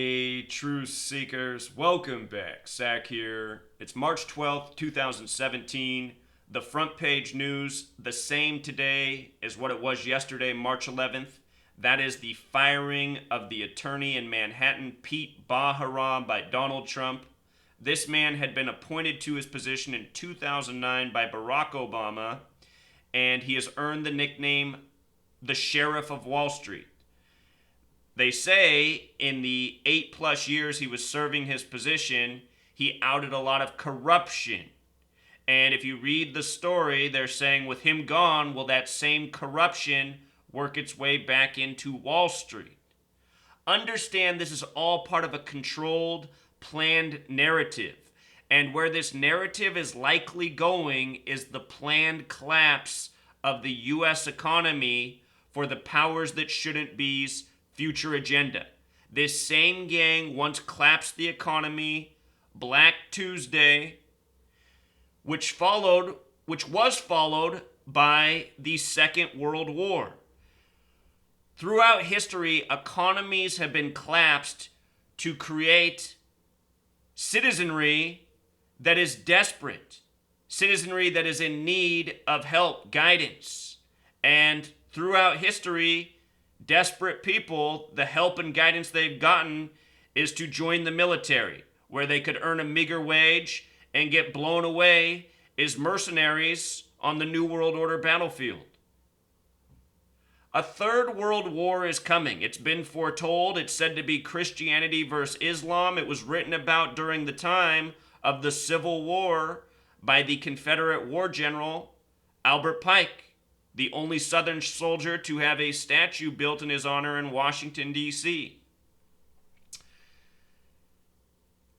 Hey, truth seekers, welcome back. Zach here. It's March 12th, 2017. The front page news, the same today as what it was yesterday, March 11th. That is the firing of the attorney in Manhattan, Preet Bharara, by Donald Trump. This man had been appointed to his position in 2009 by Barack Obama, and he has earned the nickname the Sheriff of Wall Street. They say in the 8+ years he was serving his position, he outed a lot of corruption. And if you read the story, they're saying with him gone, will that same corruption work its way back into Wall Street? Understand this is all part of a controlled, planned narrative. And where this narrative is likely going is the planned collapse of the U.S. economy for the powers that shouldn't be's future agenda. This same gang once collapsed the economy, Black Tuesday, which was followed by the Second World War. Throughout history, economies have been collapsed to create citizenry that is desperate, citizenry that is in need of help, guidance. And throughout history, desperate people, the help and guidance they've gotten is to join the military, where they could earn a meager wage and get blown away as mercenaries on the New World Order battlefield. A third world war is coming. It's been foretold. It's said to be Christianity versus Islam. It was written about during the time of the Civil War by the Confederate war general Albert Pike, the only Southern soldier to have a statue built in his honor in Washington, D.C.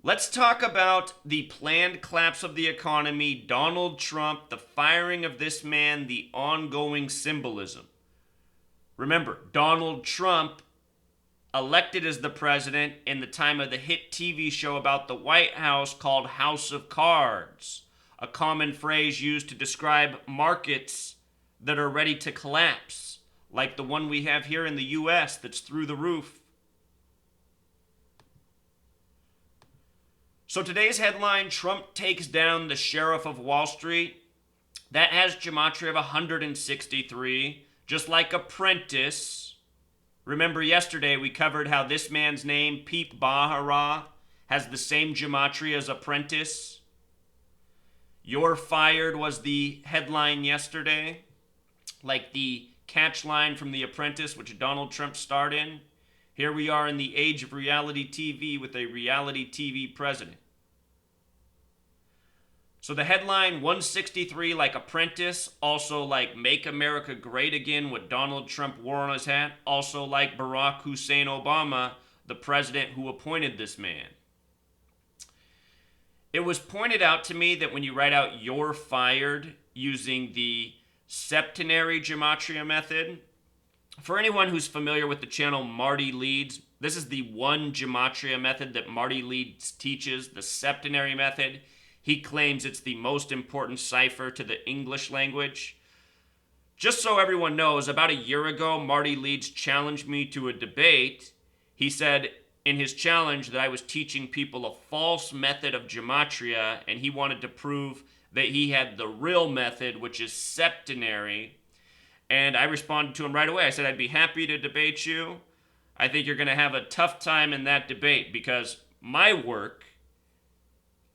Let's talk about the planned collapse of the economy, Donald Trump, the firing of this man, the ongoing symbolism. Remember, Donald Trump elected as the president in the time of the hit TV show about the White House called House of Cards, a common phrase used to describe markets that are ready to collapse, like the one we have here in the U.S. that's through the roof. So today's headline, Trump takes down the Sheriff of Wall Street. That has gematria of 163, just like Apprentice. Remember yesterday we covered how this man's name, Preet Bharara, has the same gematria as Apprentice. You're fired was the headline yesterday, like the catch line from The Apprentice, which Donald Trump starred in. Here we are in the age of reality TV with a reality TV president. So the headline, 163 like Apprentice, also like Make America Great Again, what Donald Trump wore on his hat, also like Barack Hussein Obama, the president who appointed this man. It was pointed out to me that when you write out "you're fired" using the septenary gematria method, for anyone who's familiar with the channel Marty Leeds, this is the one gematria method that Marty Leeds teaches, the septenary method. He claims it's the most important cipher to the English language. Just so everyone knows, about a year ago, Marty Leeds challenged me to a debate. He said in his challenge that I was teaching people a false method of gematria, and he wanted to prove that he had the real method, which is septenary. And I responded to him right away. I said, I'd be happy to debate you. I think you're going to have a tough time in that debate because my work,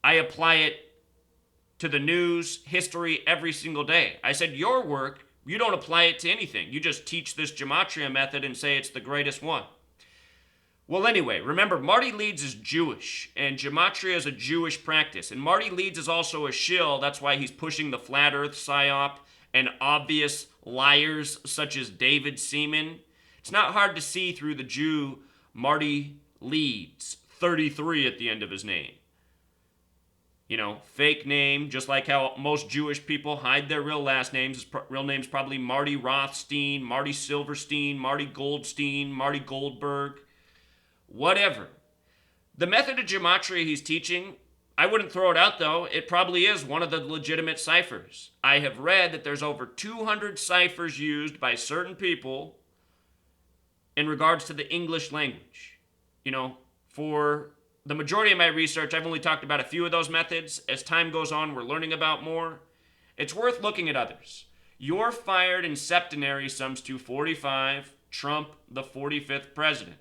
I apply it to the news, history, every single day. I said, your work, you don't apply it to anything. You just teach this gematria method and say it's the greatest one. Well, anyway, remember, Marty Leeds is Jewish, and gematria is a Jewish practice. And Marty Leeds is also a shill. That's why he's pushing the flat earth psyop and obvious liars such as David Seaman. It's not hard to see through the Jew Marty Leeds, 33 at the end of his name. You know, fake name, just like how most Jewish people hide their real last names. His real name's probably Marty Rothstein, Marty Silverstein, Marty Goldstein, Marty Goldberg, whatever. The method of gematria he's teaching, I wouldn't throw it out though. It probably is one of the legitimate ciphers. I have read that there's over 200 ciphers used by certain people in regards to the English language. You know, For the majority of my research, I've only talked about a few of those methods. As time goes on, we're learning about more. It's worth looking at others. You're fired in septenary sums to 45, Trump the 45th president.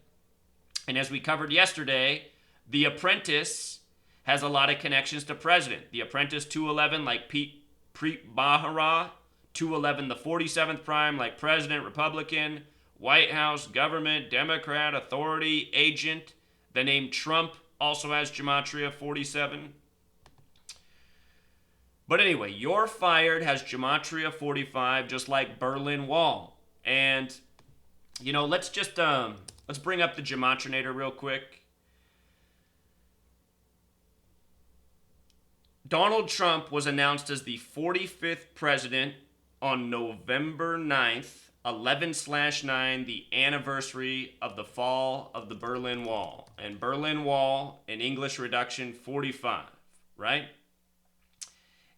And as we covered yesterday, The Apprentice has a lot of connections to president. The Apprentice 211 like Preet Bharara, 211 the 47th prime like president, Republican, White House, government, Democrat, authority, agent. The name Trump also has gematria 47. But anyway, You're Fired has gematria 45, just like Berlin Wall. And, let's just, let's bring up the gematrinator real quick. Donald Trump was announced as the 45th president on November 9th, 11/9, the anniversary of the fall of the Berlin Wall. And Berlin Wall, in English reduction, 45, right?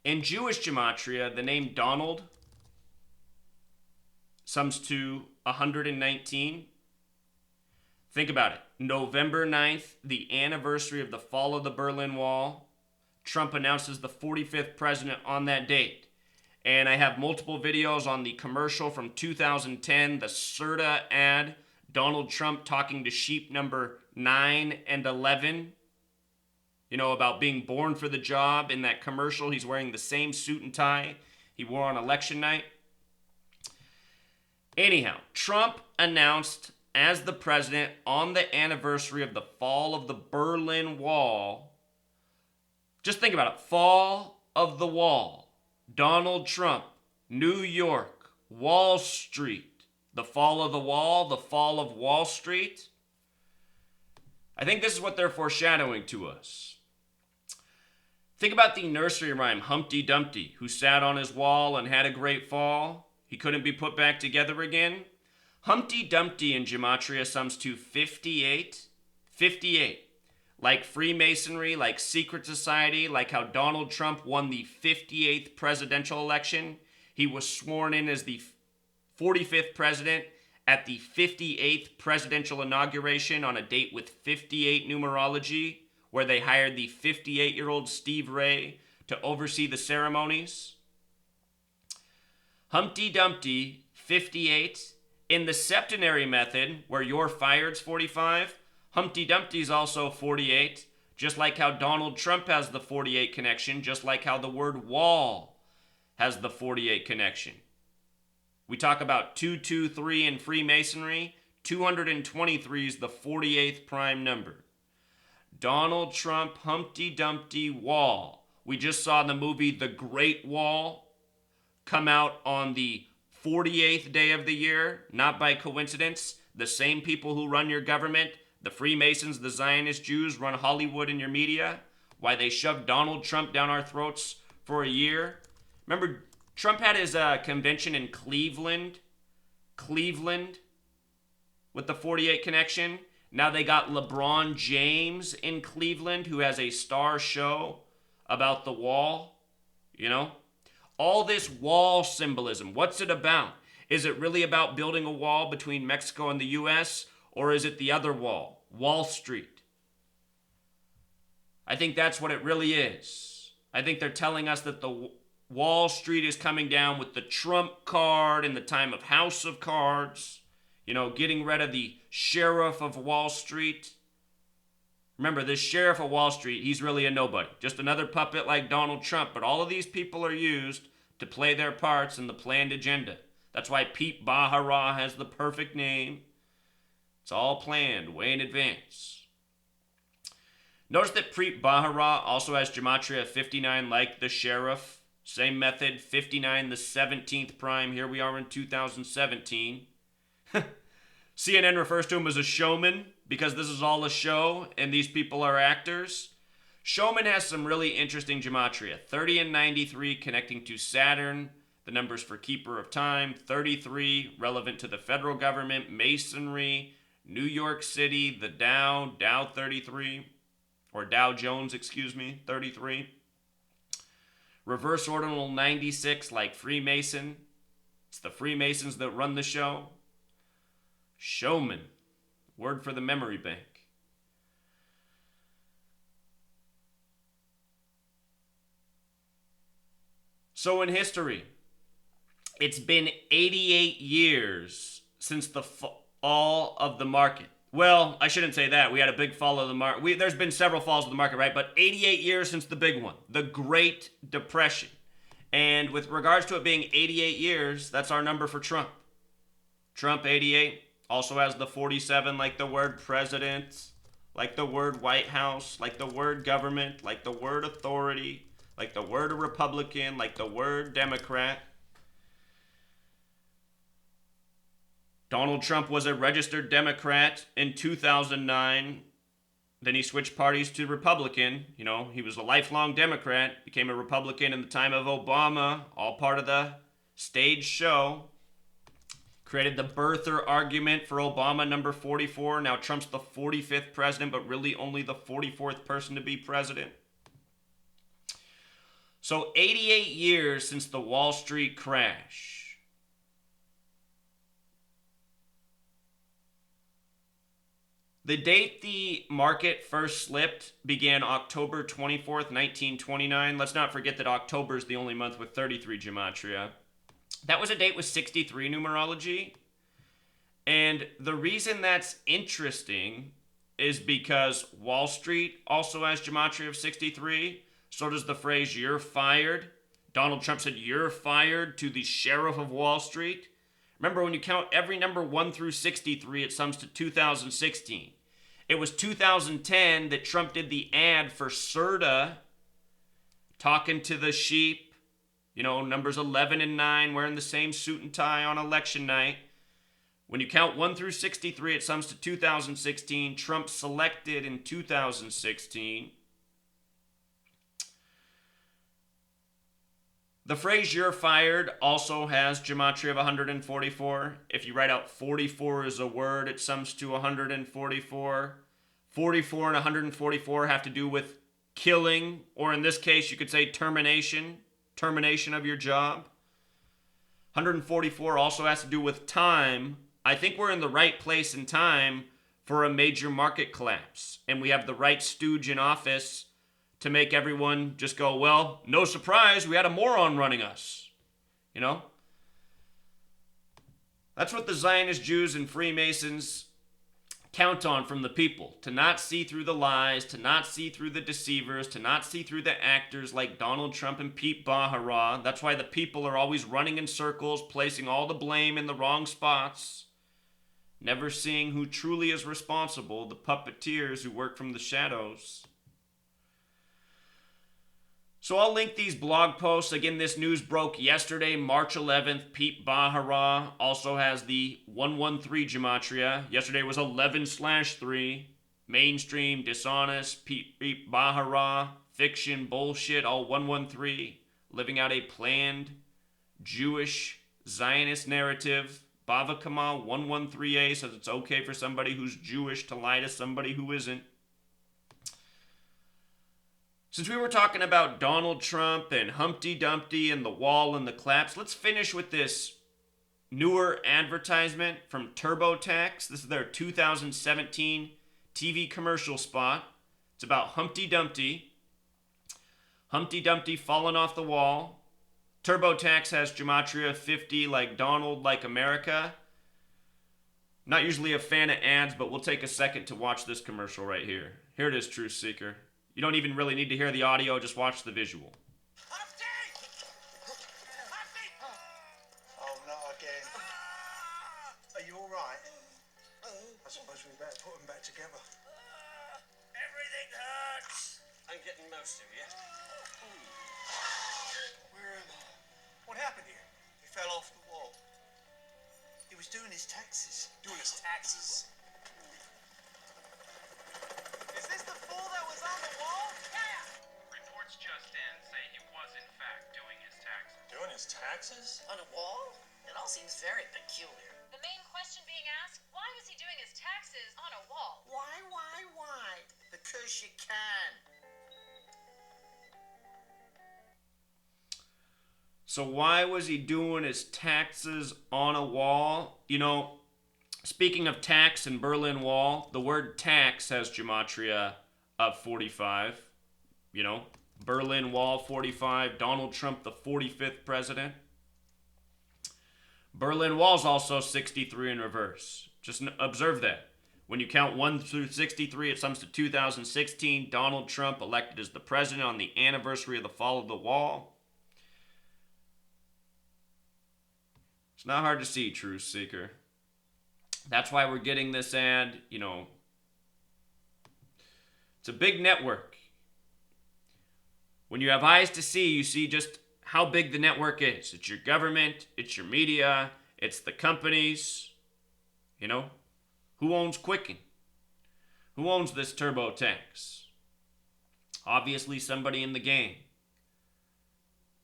In Jewish gematria, the name Donald sums to 119. Think about it. November 9th, the anniversary of the fall of the Berlin Wall. Trump announces the 45th president on that date. And I have multiple videos on the commercial from 2010, the Serta ad, Donald Trump talking to sheep number 9 and 11. About being born for the job. In that commercial, he's wearing the same suit and tie he wore on election night. Anyhow, Trump announced as the president on the anniversary of the fall of the Berlin Wall. Just think about it. Fall of the Wall. Donald Trump. New York. Wall Street. The fall of the wall. The fall of Wall Street. I think this is what they're foreshadowing to us. Think about the nursery rhyme Humpty Dumpty, who sat on his wall and had a great fall. He couldn't be put back together again. Humpty Dumpty in gematria sums to 58. 58. Like Freemasonry, like secret society, like how Donald Trump won the 58th presidential election. He was sworn in as the 45th president at the 58th presidential inauguration on a date with 58 numerology, where they hired the 58-year-old Steve Ray to oversee the ceremonies. Humpty Dumpty, 58. In the septenary method, where You're Fired's 45, Humpty Dumpty's also 48, just like how Donald Trump has the 48 connection, just like how the word wall has the 48 connection. We talk about 223 in Freemasonry. 223 is the 48th prime number. Donald Trump, Humpty Dumpty, Wall. We just saw the movie The Great Wall come out on the 48th day of the year, not by coincidence. The same people who run your government, the Freemasons, the Zionist Jews, run Hollywood and your media. Why they shoved Donald Trump down our throats for a year. Remember, Trump had his convention in Cleveland with the 48 connection. Now they got LeBron James in Cleveland, who has a star show about the wall. All this wall symbolism, what's it about? Is it really about building a wall between Mexico and the U.S., or is it the other wall, Wall Street? I think that's what it really is. I think they're telling us that the Wall Street is coming down with the Trump card in the time of House of Cards, getting rid of the Sheriff of Wall Street. Remember, this Sheriff of Wall Street, he's really a nobody. Just another puppet like Donald Trump. But all of these people are used to play their parts in the planned agenda. That's why Preet Bharara has the perfect name. It's all planned way in advance. Notice that Preet Bharara also has gematria 59 like the Sheriff. Same method, 59 the 17th prime. Here we are in 2017. CNN refers to him as a showman because this is all a show and these people are actors. Showman has some really interesting gematria. 30 and 93 connecting to Saturn, the numbers for Keeper of Time. 33 relevant to the federal government, Masonry, New York City, the Dow 33, or Dow Jones, 33. Reverse ordinal 96 like Freemason. It's the Freemasons that run the show. Showman, word for the memory bank. So in history, it's been 88 years since the fall of the market. Well, I shouldn't say that. We had a big fall of the market. There's been several falls of the market, right? But 88 years since the big one, the Great Depression. And with regards to it being 88 years, that's our number for Trump. Trump, 88, also has the 47, like the word president, like the word White House, like the word government, like the word authority, like the word Republican, like the word Democrat. Donald Trump was a registered Democrat in 2009. Then he switched parties to Republican. You know, he was a lifelong Democrat, became a Republican in the time of Obama, all part of the stage show. Created the birther argument for Obama, number 44. Now Trump's the 45th president, but really only the 44th person to be president. So 88 years since the Wall Street crash. The date the market first slipped began October 24th, 1929. Let's not forget that October is the only month with 33 gematria. That was a date with 63 numerology. And the reason that's interesting is because Wall Street also has gematria of 63. So does the phrase, "you're fired." Donald Trump said, "you're fired" to the sheriff of Wall Street. Remember, when you count every number 1 through 63, it sums to 2016. It was 2010 that Trump did the ad for Serta, talking to the sheep, you know, numbers 11 and 9, wearing the same suit and tie on election night. When you count 1 through 63, it sums to 2016. Trump selected in 2016. The phrase "you're fired" also has gematria of 144. If you write out 44 as a word, it sums to 144. 44 and 144 have to do with killing, or in this case, you could say termination of your job. 144 also has to do with time. I think we're in the right place in time for a major market collapse, and we have the right stooge in office to make everyone just go, well, no surprise, we had a moron running us. You know? That's what the Zionist Jews and Freemasons count on from the people. To not see through the lies, to not see through the deceivers, to not see through the actors like Donald Trump and Preet Bharara. That's why the people are always running in circles, placing all the blame in the wrong spots. Never seeing who truly is responsible, the puppeteers who work from the shadows. So I'll link these blog posts. Again, this news broke yesterday, March 11th. Preet Bharara also has the 113 gematria. Yesterday was 11/3. Mainstream, dishonest, Preet Bharara, fiction, bullshit, all 113. Living out a planned Jewish Zionist narrative. Bava Kamal 113a says it's okay for somebody who's Jewish to lie to somebody who isn't. Since we were talking about Donald Trump and Humpty Dumpty and the wall and the collapse, let's finish with this newer advertisement from TurboTax. This is their 2017 TV commercial spot. It's about Humpty Dumpty. Humpty Dumpty falling off the wall. TurboTax has gematria 50 like Donald, like America. Not usually a fan of ads, but we'll take a second to watch this commercial right here. Here it is, Truth Seeker. You don't even really need to hear the audio, just watch the visual. Humpty! Humpty! Oh, not again. Are you all right? I suppose we better put them back together. Everything hurts. I'm getting most of you. Where am I? What happened here? He fell off the wall. He was doing his taxes. Doing his taxes. Is this the fool that was on the wall? Yeah. Reports just in say he was in fact doing his taxes. Doing his taxes? On a wall? It all seems very peculiar. The main question being asked, why was he doing his taxes on a wall? Why? Because you can. So why was he doing his taxes on a wall? You know, speaking of tax and Berlin Wall, the word tax has gematria of 45. You know, Berlin Wall 45, Donald Trump the 45th president. Berlin Wall's also 63 in reverse. Just observe that. When you count 1 through 63, it sums to 2016. Donald Trump elected as the president on the anniversary of the fall of the wall. It's not hard to see, Truth Seeker. That's why we're getting this ad. You know, it's a big network. When you have eyes to see, you see just how big the network is. It's your government, it's your media, it's the companies. You know, who owns Quicken? Who owns this TurboTax? Obviously somebody in the game.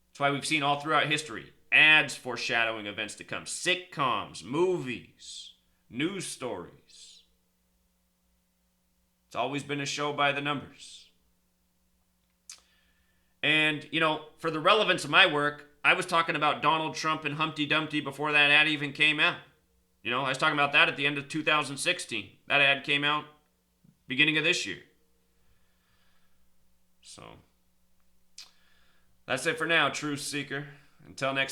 That's why we've seen all throughout history ads foreshadowing events to come, sitcoms, movies, news stories. It's always been a show by the numbers. And, you know, for the relevance of my work, I was talking about Donald Trump and Humpty Dumpty before that ad even came out. You know, I was talking about that at the end of 2016. That ad came out beginning of this year. So, that's it for now, Truth Seeker. Until next